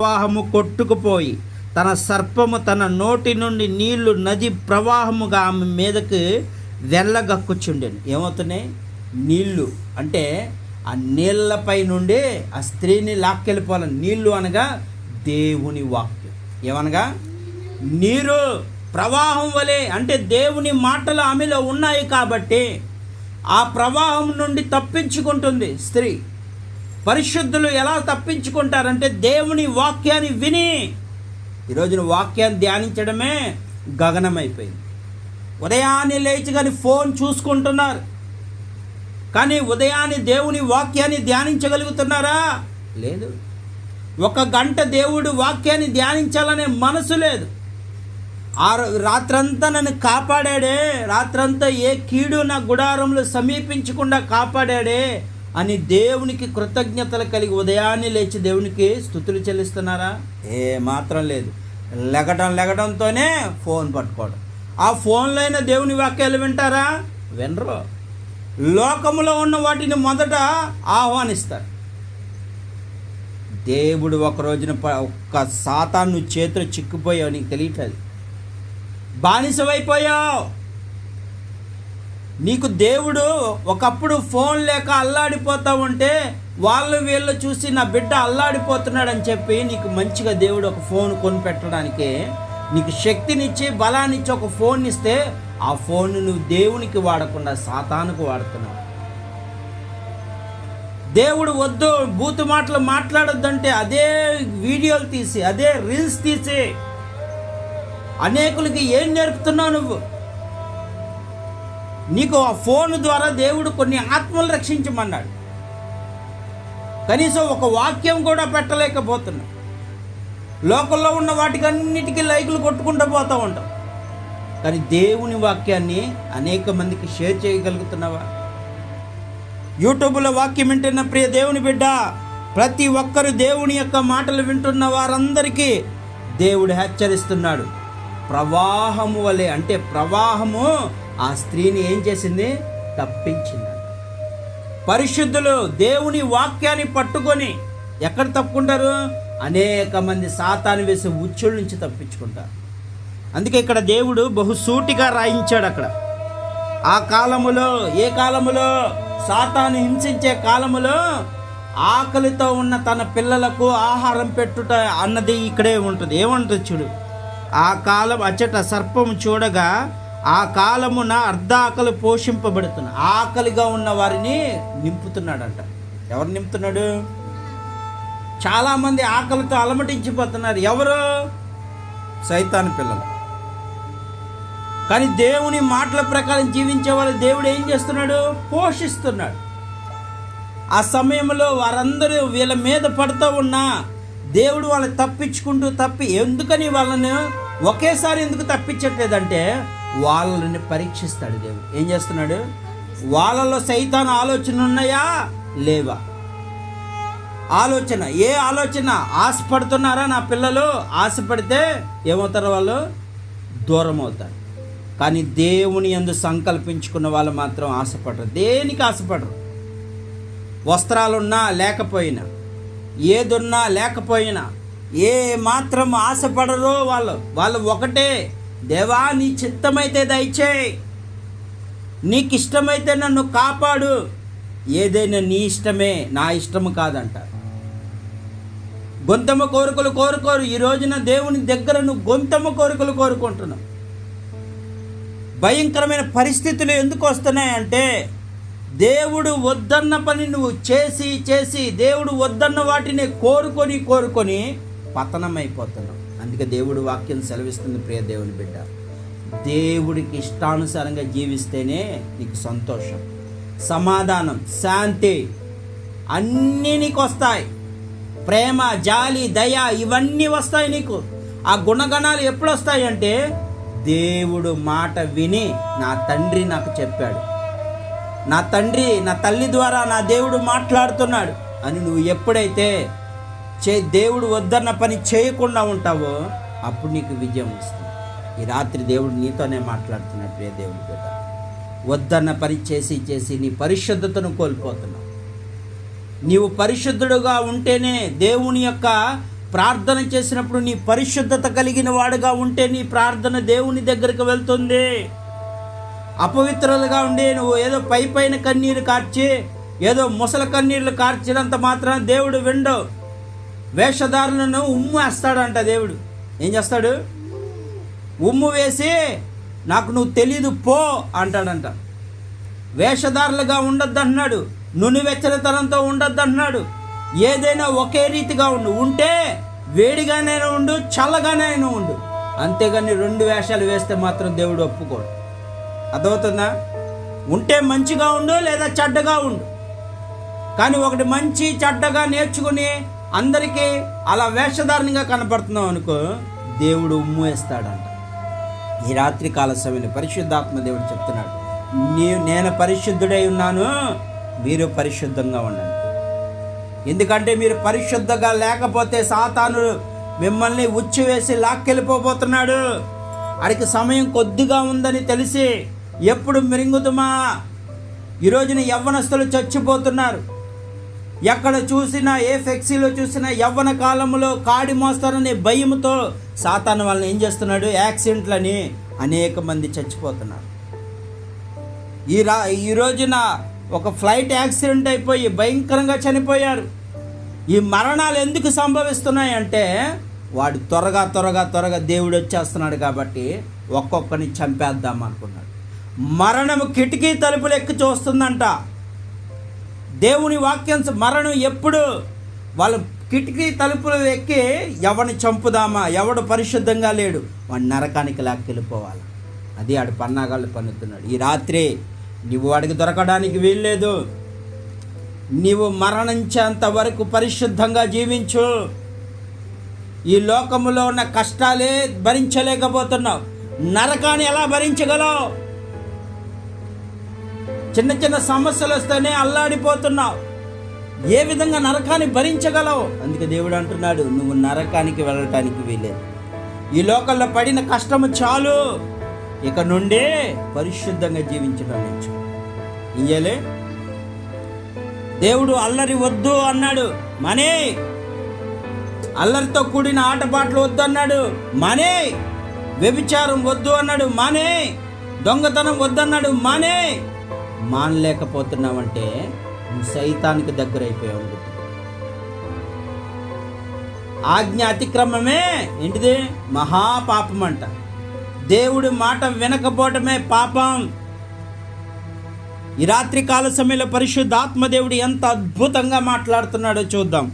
ప్రవాహము కొట్టుకుపోయి తన సర్పము తన నోటి నుండి నీళ్లు నది ప్రవాహముగా ఆమె మీదకి వెళ్ళగక్కుచుండెను. ఏమవుతున్నాయి? నీళ్లు అంటే ఆ నీళ్లపై నుండి ఆ స్త్రీని లాక్కెళ్ళిపోవాలి. నీళ్లు అనగా దేవుని వాక్యం. ఏమనగా నీరు ప్రవాహం వలె, అంటే దేవుని మాటలు ఆమెలో ఉన్నాయి కాబట్టి ఆ ప్రవాహం నుండి తప్పించుకుంటుంది స్త్రీ. పరిశుద్ధులు ఎలా తప్పించుకుంటారంటే దేవుని వాక్యాన్ని విని. ఈరోజున వాక్యాన్ని ధ్యానించడమే గగనమైపోయింది. ఉదయాన్నే లేచి కానీ ఫోన్ చూసుకుంటున్నారు, కానీ ఉదయాన్నే దేవుని వాక్యాన్ని ధ్యానించగలుగుతున్నారా? లేదు. 1 గంట దేవుడు వాక్యాన్ని ధ్యానించాలనే మనసు లేదు. రాత్రంతా నన్ను కాపాడాడే, రాత్రంతా ఏ కీడు నా గుడారంలో సమీపించకుండా కాపాడాడే అని దేవునికి కృతజ్ఞతలు కలిగి ఉదయాన్నే లేచి దేవునికి స్తుతులు చెల్లిస్తున్నారా? ఏ మాత్రం లేదు. లెగడంతోనే ఫోన్ పట్టుకోవడం. ఆ ఫోన్లో అయినా దేవుని వాక్యాలు వింటారా? వినరు. లోకములో ఉన్న వాటిని మొదట ఆహ్వానిస్తారు. దేవుడు ఒక రోజున ఒక్క సాతాను చేతిలో చిక్కుపోయావు, నీకు తెలియట్లేదు. బానిసవైపోయావు. నీకు దేవుడు ఒకప్పుడు ఫోన్ లేక అల్లాడిపోతా ఉంటే వీళ్ళు చూసి నా బిడ్డ అల్లాడిపోతున్నాడని చెప్పి నీకు మంచిగా దేవుడు ఒక ఫోన్ కొనిపెట్టడానికి నీకు శక్తినిచ్చి బలాన్నిచ్చి ఒక ఫోన్ ఇస్తే ఆ ఫోన్ నువ్వు దేవునికి వాడకుండా సాతానుకు వాడుతున్నావు. దేవుడు వద్దు, బూతు మాటలు మాట్లాడొద్దంటే అదే వీడియోలు తీసి, అదే రీల్స్ తీసి అనేకులకి ఏం నేర్పుతున్నావు నువ్వు? నీకు ఆ ఫోన్ ద్వారా దేవుడు కొన్ని ఆత్మలు రక్షించమన్నాడు. కనీసం ఒక వాక్యం కూడా పెట్టలేకపోతున్నావు. లోకల్లో ఉన్న వాటికన్నిటికీ లైకులు కొట్టుకుంటూ పోతూ ఉంటాం, కానీ దేవుని వాక్యాన్ని అనేక మందికి షేర్ చేయగలుగుతున్నావా? యూట్యూబ్లో వాక్యం వింటున్న ప్రియ దేవుని బిడ్డ, ప్రతి ఒక్కరు దేవుని యొక్క మాటలు వింటున్న వారందరికీ దేవుడు హెచ్చరిస్తున్నాడు. ప్రవాహము వలె, అంటే ప్రవాహము ఆ స్త్రీని ఏం చేసింది? తప్పించింది. పరిశుద్ధులు దేవుని వాక్యాన్ని పట్టుకొని ఎక్కడ తప్పుకుంటారు? అనేక మంది సాతాను వేసే ఉచ్చుల నుంచి తప్పించుకుంటారు. అందుకే ఇక్కడ దేవుడు బహుసూటిగా రాయించాడు. అక్కడ ఆ కాలములో, ఏ కాలములో? సాతాను హింసించే కాలములో ఆకలితో ఉన్న తన పిల్లలకు ఆహారం పెట్టుట అన్నది ఇక్కడే ఉంటుంది. ఏమంటుంది చూడు, ఆ కాలం అచ్చట సర్పము చూడగా ఆ కాలమున అర్ధాకలి పోషింపబడుతున్న, ఆకలిగా ఉన్న వారిని నింపుతున్నాడంట. ఎవరు నింపుతున్నాడు? చాలామంది ఆకలితో అలమటించిపోతున్నారు. ఎవరు? సైతాను పిల్లలు. కానీ దేవుని మాటల ప్రకారం జీవించే వాళ్ళు దేవుడు ఏం చేస్తున్నాడు? పోషిస్తున్నాడు. ఆ సమయంలో వారందరూ వీళ్ళ మీద పడుతూ ఉన్నా దేవుడు వాళ్ళని తప్పించుకుంటూ ఎందుకని వాళ్ళని ఒకేసారి ఎందుకు తప్పించట్లేదంటే వాళ్ళని పరీక్షిస్తాడు దేవుడు. ఏం చేస్తున్నాడు? వాళ్ళలో సైతాను ఆలోచన ఉన్నాయా లేవా? ఆలోచన, ఏ ఆలోచన? ఆశపడుతున్నారా నా పిల్లలు? ఆశపడితే ఏమవుతారు? వాళ్ళు దూరం అవుతారు. కానీ దేవుని యందు సంకల్పించుకున్న వాళ్ళు మాత్రం ఆశపడరు. దేనికి ఆశపడరు? వస్త్రాలున్నా లేకపోయినా, ఏదున్నా లేకపోయినా, ఏ మాత్రం ఆశపడరు. వాళ్ళు ఒకటే, దేవా నీ చిత్తమైతే దయచేయి, నీకు ఇష్టమైతే నన్ను కాపాడు, ఏదైనా నీ ఇష్టమే, నా ఇష్టము కాదంటారు. గొంతమ్మ కోరికలు కోరుకోరు. ఈ రోజున దేవుని దగ్గర నువ్వు గొంతమ్మ కోరికలు కోరుకుంటున్నావు. భయంకరమైన పరిస్థితులు ఎందుకు వస్తున్నాయంటే దేవుడు వద్దన్న పని నువ్వు చేసి దేవుడు వద్దన్న వాటిని కోరుకొని పతనమైపోతున్నావు. అందుకే దేవుడు వాక్యం సెలవిస్తుంది. ప్రియ దేవుని బిడ్డ, దేవుడికి ఇష్టానుసారంగా జీవిస్తేనే నీకు సంతోషం, సమాధానం, శాంతి అన్నీ నీకు వస్తాయి. ప్రేమ, జాలి, దయ ఇవన్నీ వస్తాయి నీకు. ఆ గుణగణాలు ఎప్పుడు వస్తాయి అంటే దేవుడు మాట విని నా తండ్రి నాకు చెప్పాడు, నా తండ్రి నా తల్లి ద్వారా నా దేవుడు మాట్లాడుతున్నాడు అని నువ్వు ఎప్పుడైతే దేవుడు వద్దన్న పని చేయకుండా ఉంటావో అప్పుడు నీకు విజయం వస్తుంది. ఈ రాత్రి దేవుడు నీతోనే మాట్లాడుతున్నాడు. ప్రియ దేవుడి బిడ్డ, వద్దన్న పని చేసి నీ పరిశుద్ధతను కోల్పోతున్నావు. నీవు పరిశుద్ధుడుగా ఉంటేనే దేవుని యొక్క ప్రార్థన చేసినప్పుడు నీ పరిశుద్ధత కలిగిన వాడుగా ఉంటే నీ ప్రార్థన దేవుని దగ్గరికి వెళ్తుంది. అపవిత్రులుగా ఉండి నువ్వు ఏదో పైన కన్నీరు కార్చి ఏదో ముసల కన్నీళ్లు కార్చినంత మాత్రాన దేవుడు విండవు. వేషధారులను ఉమ్ము వేస్తాడంట దేవుడు. ఏం చేస్తాడు? ఉమ్ము వేసి నాకు నువ్వు తెలీదు పో అంటాడంట. వేషధారులుగా ఉండొద్దు అంటున్నాడు. నునివెచ్చనితనంతో ఉండొద్దు అంటున్నాడు. ఏదైనా ఒకే రీతిగా ఉంటే వేడిగానే ఉండు, చల్లగానే ఉండు. అంతేగాని రెండు వేషాలు వేస్తే మాత్రం దేవుడు ఒప్పుకోడు. అర్థమవుతుందా? ఉంటే మంచిగా ఉండు లేదా చెడ్డగా ఉండు. కానీ ఒకటి మంచి చెడ్డగా నేర్చుకుని అందరికీ అలా వేషధారణగా కనపడుతున్నావు అనుకో, దేవుడు ఉమ్ము వేస్తాడంట. ఈ రాత్రి కాల సమయంలో పరిశుద్ధాత్మ దేవుడు చెప్తున్నాడు, నేను పరిశుద్ధుడై ఉన్నాను, మీరు పరిశుద్ధంగా ఉండండి. ఎందుకంటే మీరు పరిశుద్ధంగా లేకపోతే సాతాను మిమ్మల్ని ఉచ్చివేసి లాక్కెళ్ళిపోతున్నాడు. ఆడికి సమయం కొద్దిగా ఉందని తెలిసి ఎప్పుడు మిరింగుతుమా. ఈరోజున యవ్వనస్తులు చచ్చిపోతున్నారు. ఎక్కడ చూసినా ఏ ఫ్లెక్సీలో చూసినా యవ్వన కాలంలో కాడి మోస్తారనే భయంతో సాతాను వాళ్ళని ఏం చేస్తున్నాడు? యాక్సిడెంట్లని అనేక మంది చచ్చిపోతున్నారు. ఈ రోజున ఒక ఫ్లైట్ యాక్సిడెంట్ అయిపోయి భయంకరంగా చనిపోయారు. ఈ మరణాలు ఎందుకు సంభవిస్తున్నాయంటే వాడు త్వరగా దేవుడు వచ్చేస్తున్నాడు కాబట్టి ఒక్కొక్కరిని చంపేద్దాం అనుకున్నాడు. మరణము కిటికీ తలుపులు ఎక్కి చూస్తుందంట. దేవుని వాక్యం మరణం ఎప్పుడు వాళ్ళు కిటికీ తలుపులు ఎక్కి ఎవరిని చంపుదామా, ఎవడు పరిశుద్ధంగా లేడు వాడు నరకానికి లాక్కెళ్ళిపోవాలి. అది ఆడు పన్నాగాళ్ళు పన్నుతున్నాడు. ఈ రాత్రి నువ్వు వాడికి దొరకడానికి వీల్లేదు. నీవు మరణించేంత వరకు పరిశుద్ధంగా జీవించు. ఈ లోకములో ఉన్న కష్టాలే భరించలేకపోతున్నావు, నరకాన్ని ఎలా భరించగలవు? చిన్న చిన్న సమస్యలు వస్తేనే అల్లాడిపోతున్నావు. ఏ విధంగా నరకాన్ని భరించగలవు? అందుకే దేవుడు అంటున్నాడు, నువ్వు నరకానికి వెళ్ళటానికి వీలేదు. ఈ లోకంలో పడిన కష్టము చాలు, ఇక నుండి పరిశుద్ధంగా జీవించడం నేర్చు. ఇంజలే దేవుడు అల్లరి వద్దు అన్నాడు, మనే. అల్లరితో కూడిన ఆటపాటలు వద్దు అన్నాడు, మనే. వ్యభిచారం వద్దు అన్నాడు, మనే. దొంగతనం వద్దన్నాడు, మనే. మానలేకపోతున్నావంటే నువ్వు సైతానికి దగ్గర అయిపోయావు. ఆజ్ఞ అతిక్రమమే ఏంటిది? మహాపాపం అంట. దేవుడి మాట వినకపోవటమే పాపం. ఈ రాత్రి కాల సమయంలో పరిశుద్ధాత్మ దేవుడు ఎంత అద్భుతంగా మాట్లాడుతున్నాడో చూద్దాం.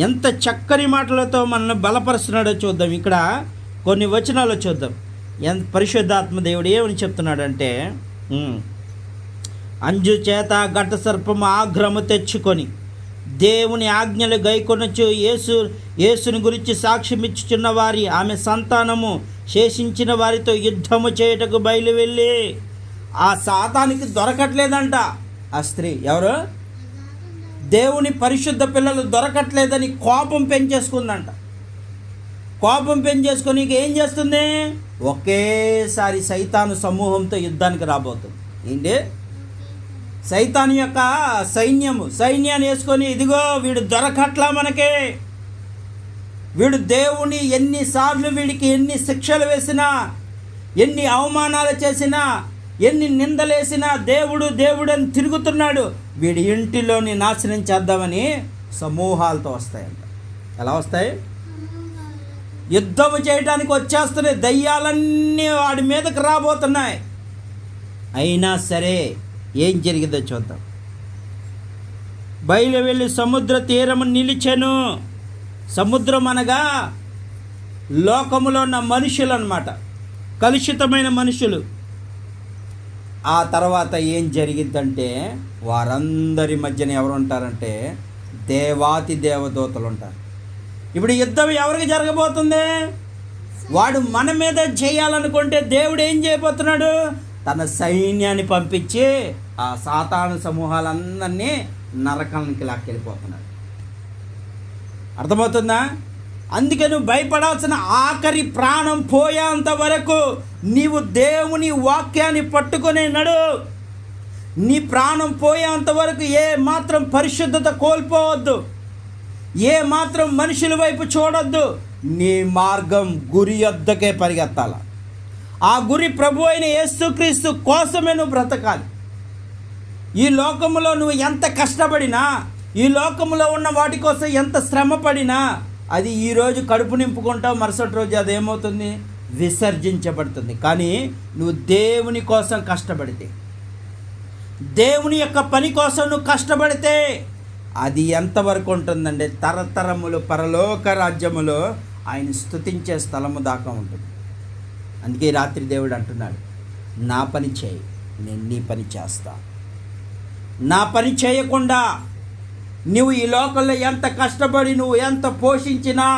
ఎంత చక్కని మాటలతో మనల్ని బలపరుస్తున్నాడో చూద్దాం. ఇక్కడ కొన్ని వచనాలు చూద్దాం. పరిశుద్ధాత్మ దేవుడు ఏమని చెప్తున్నాడంటే, అంజు చేత ఘట సర్పము ఆగ్రహము తెచ్చుకొని దేవుని ఆజ్ఞలు గైకొనొచ్చు యేసుని గురించి సాక్ష్యమిచ్చుచున్న వారి ఆమె సంతానము శేషించిన వారితో యుద్ధము చేయుటకు బయలు వెళ్ళి ఆ సాతానికి దొరకట్లేదంట. ఆ స్త్రీ ఎవరు? దేవుని పరిశుద్ధ పిల్లలు దొరకట్లేదని కోపం పెంచేసుకుందంట. కోపం పెంచేసుకొని ఏం చేస్తుంది? ఒకేసారి సైతాను సమూహంతో యుద్ధానికి రాబోతుంది. ఏంటి? సైతాను యొక్క సైన్యాన్ని వేసుకొని, ఇదిగో వీడు దొరకట్లా మనకే, వీడు దేవుని ఎన్నిసార్లు వీడికి ఎన్ని శిక్షలు వేసినా, ఎన్ని అవమానాలు చేసినా, ఎన్ని నిందలేసినా దేవుడు అని తిరుగుతున్నాడు. వీడి ఇంటిలోని నాశనం చేద్దామని సమూహాలతో వస్తాయంట. ఎలా వస్తాయి? యుద్ధము చేయడానికి వచ్చేస్తున్నాయి. దయ్యాలన్నీ వాడి మీదకి రాబోతున్నాయి. అయినా సరే ఏం జరిగిందో చూద్దాం. బయలు వెళ్ళి సముద్ర తీరము నిలిచెను. సముద్రం అనగా లోకములో ఉన్న మనుషులు అన్నమాట, కలుషితమైన మనుషులు. ఆ తర్వాత ఏం జరిగిద్దంటే వారందరి మధ్యన ఎవరు ఉంటారంటే దేవాతి దేవదూతలు ఉంటారు. ఇప్పుడు యుద్ధం ఎవరికి జరగబోతుంది? వాడు మన మీద చేయాలనుకుంటే దేవుడు ఏం చేయబోతున్నాడు? తన సైన్యాన్ని పంపించి ఆ సాతాను సమూహాలందరినీ నరకానికి లాక్కెళ్ళిపోతున్నాడు. అర్థమవుతుందా? అందుకే నువ్వు భయపడాల్సిన ఆఖరి ప్రాణం పోయేంత వరకు నీవు దేవుని వాక్యాన్ని పట్టుకొని నడు. నీ ప్రాణం పోయేంత వరకు ఏ మాత్రం పరిశుద్ధత కోల్పోవద్దు. ఏ మాత్రం మనుషుల వైపు చూడొద్దు. నీ మార్గం గురి యొద్దకే పరిగెత్తాల. ఆ గురి ప్రభు అయిన యేసుక్రీస్తు కోసమే నువ్వు బ్రతకాలి. ఈ లోకంలో నువ్వు ఎంత కష్టపడినా, ఈ లోకంలో ఉన్న వాటి కోసం ఎంత శ్రమ పడినా, అది ఈరోజు కడుపు నింపుకుంటావు, మరుసటి రోజు అదేమవుతుంది? విసర్జించబడుతుంది. కానీ నువ్వు దేవుని కోసం కష్టపడితే, దేవుని యొక్క పని కోసం నువ్వు కష్టపడితే అది ఎంతవరకు ఉంటుందంటే తరతరములు పరలోక రాజ్యములో ఆయన స్తుతించే స్థలము దాకా ఉంటుంది. అందుకే రాత్రి దేవుడు అంటున్నాడు, నా పని చేయి, నేను నీ పని చేస్తా. నా పని చేయకుండా నువ్వు ఈ లోకంలో ఎంత కష్టపడి నువ్వు ఎంత పోషించినా,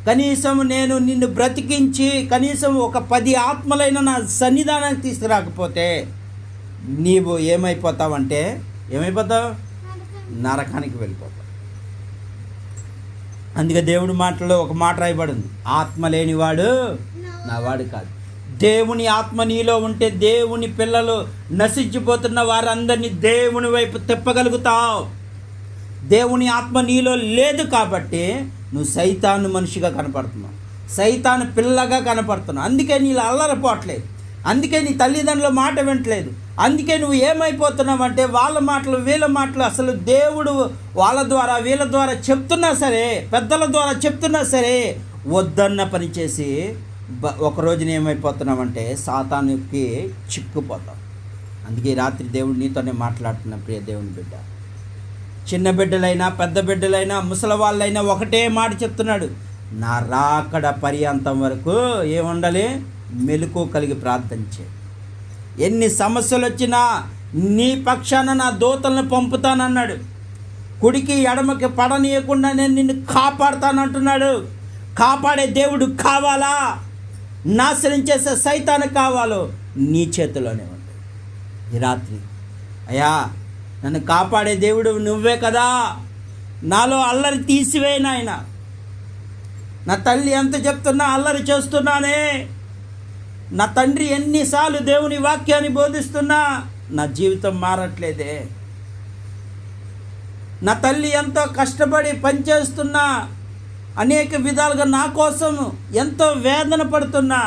కనీసం నేను నిన్ను బ్రతికించి కనీసం ఒక 10 ఆత్మలైన నా సన్నిధానానికి తీసుకురాకపోతే నీవు ఏమైపోతావంటే నరకానికి వెళ్ళిపోతావు. అందుకే దేవుడి మాటలో ఒక మాట రాయబడింది, ఆత్మ లేనివాడు నా వాడు కాదు. దేవుని ఆత్మ నీలో ఉంటే దేవుని పిల్లలు నశించిపోతున్న వారందరినీ దేవుని వైపు తిప్పగలుగుతావు. దేవుని ఆత్మ నీలో లేదు కాబట్టి నువ్వు సైతాను మనిషిగా కనపడుతున్నావు, సైతాను పిల్లగా కనపడుతున్నావు. అందుకే నీళ్ళు అల్లరిపోవట్లేదు, అందుకే నీ తల్లిదండ్రుల మాట వింటలేదు, అందుకే నువ్వు ఏమైపోతున్నావు అంటే వాళ్ళ మాటలు వీళ్ళ మాటలు. అసలు దేవుడు వాళ్ళ ద్వారా వీళ్ళ ద్వారా చెప్తున్నా సరే, పెద్దల ద్వారా చెప్తున్నా సరే వద్దన్న పని చేసి ఒకరోజున ఏమైపోతున్నామంటే సాతానుకి చిక్కుపోతాం. అందుకే రాత్రి దేవుడు నీతోనే మాట్లాడుతున్నా ప్రియ దేవుని బిడ్డ. చిన్న బిడ్డలైనా పెద్ద బిడ్డలైనా ముసలి వాళ్ళైనా ఒకటే మాట చెప్తున్నాడు, నా రాకడ పర్యంతం వరకు ఏముండాలి? మెలకు కలిగి ప్రార్థన చేయి. ఎన్ని సమస్యలు వచ్చినా నీ పక్షాన నా దూతలను పంపుతానన్నాడు. కుడికి ఎడమకి పడనీయకుండా నేను నిన్ను కాపాడుతానంటున్నాడు. కాపాడే దేవుడు కావాలా? నాశనం చేసే సైతాను కావాలో? నీ చేతిలోనే ఉంది. ఈ రాత్రి అయ్యా నన్ను కాపాడే దేవుడు నువ్వే కదా, నాలో అల్లరి తీసివేయి నాయన. నా తల్లి ఎంత చెప్తున్నా అల్లరి చేస్తున్నానే, నా తండ్రి ఎన్నిసార్లు దేవుని వాక్యాన్ని బోధిస్తున్నా నా జీవితం మారట్లేదే, నా తల్లి ఎంతో కష్టపడి పనిచేస్తున్నా, అనేక విధాలుగా నా కోసం ఎంతో వేదన పడుతున్నా,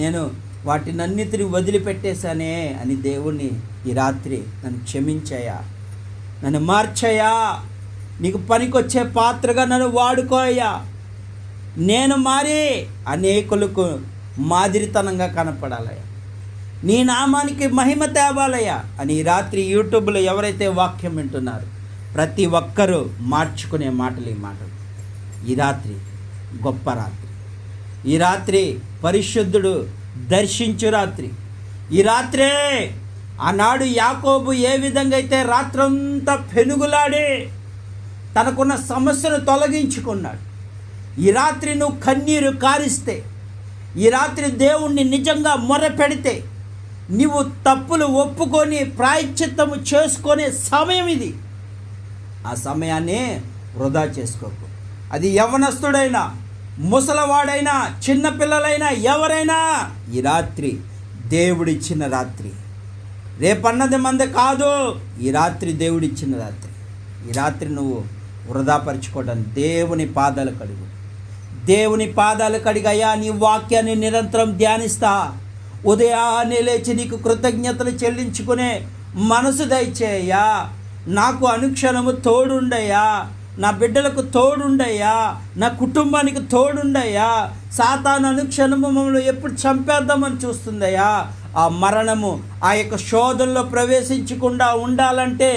నేను వాటినన్నిటిని వదిలిపెట్టేశానే అని దేవుణ్ణి ఈ రాత్రి నన్ను క్షమించయ్యా, నన్ను మార్చయ్యా, నీకు పనికొచ్చే పాత్రగా నన్ను వాడుకోయ్యా, నేను మారి అనేకులకు మాదిరితనంగా కనపడాలయ్యా, నీ నామానికి మహిమ తేవాలయ్యా అని ఈ రాత్రి యూట్యూబ్లో ఎవరైతే వాక్యం వింటున్నారో ప్రతి ఒక్కరూ మార్చుకునే మాటలు ఈ మాటలు. ఈ రాత్రి గొప్ప రాత్రి, ఈ రాత్రి పరిశుద్ధుడు దర్శించు రాత్రి. ఈ రాత్రే ఆనాడు యాకోబు ఏ విధంగా అయితే రాత్రంతా పెనుగులాడి తనకున్న సమస్యను తొలగించుకున్నాడు, ఈ రాత్రి నువ్వు కన్నీరు కారిస్తే, ఈ రాత్రి దేవుణ్ణి నిజంగా మొరపెడితే, నీవు తప్పులు ఒప్పుకొని ప్రాయశ్చిత్తము చేసుకునే సమయం ఇది. ఆ సమయాన్ని వృధా చేసుకోకు. అది యవ్వనస్తుడైనా ముసలవాడైనా చిన్నపిల్లలైనా ఎవరైనా ఈ రాత్రి దేవుడిచ్చిన రాత్రి, రేపన్నది మంది కాదు, ఈ రాత్రి దేవుడిచ్చిన రాత్రి. ఈ రాత్రి నువ్వు వృధాపరచుకోవడానికి దేవుని పాదాలు కడుగు, దేవుని పాదాలు కడిగయ్యా నీ వాక్యాన్ని నిరంతరం ధ్యానిస్తా, ఉదయాన్నే లేచి నీకు కృతజ్ఞతలు చెల్లించుకునే మనసు దయచేయ్యా, నాకు అనుక్షణము తోడుండయ్యా, నా బిడ్డలకు తోడుండయ్యా, నా కుటుంబానికి తోడుండయ్యా. సాతాను అనుక్షణము మమ్మల్ని ఎప్పుడు చంపేద్దామని చూస్తుందయ్యా. ఆ మరణము ఆ యొక్క శోధనలో ప్రవేశించకుండా ఉండాలంటే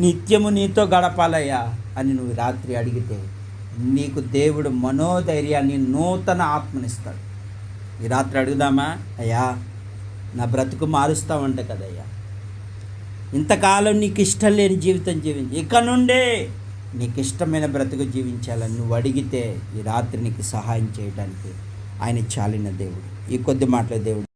నిత్యము నీతో గడపాలయ్యా అని నువ్వు రాత్రి అడిగితే నీకు దేవుడు మనోధైర్యాన్ని నూతన ఆత్మనిస్తాడు. ఈ రాత్రి అడుగుదామా, అయ్యా నా బ్రతుకు మారుస్తావంట కదయ్యా, ఇంతకాలం నీకు ఇష్టం లేని జీవితం జీవించి ఇక నుండే నీకు ఇష్టమైన బ్రతుకు జీవించాలని నువ్వు అడిగితే ఈ రాత్రి నీకు సహాయం చేయడానికి ఆయన చాలిన దేవుడు. ఈ కొద్ది మాటల దేవుడు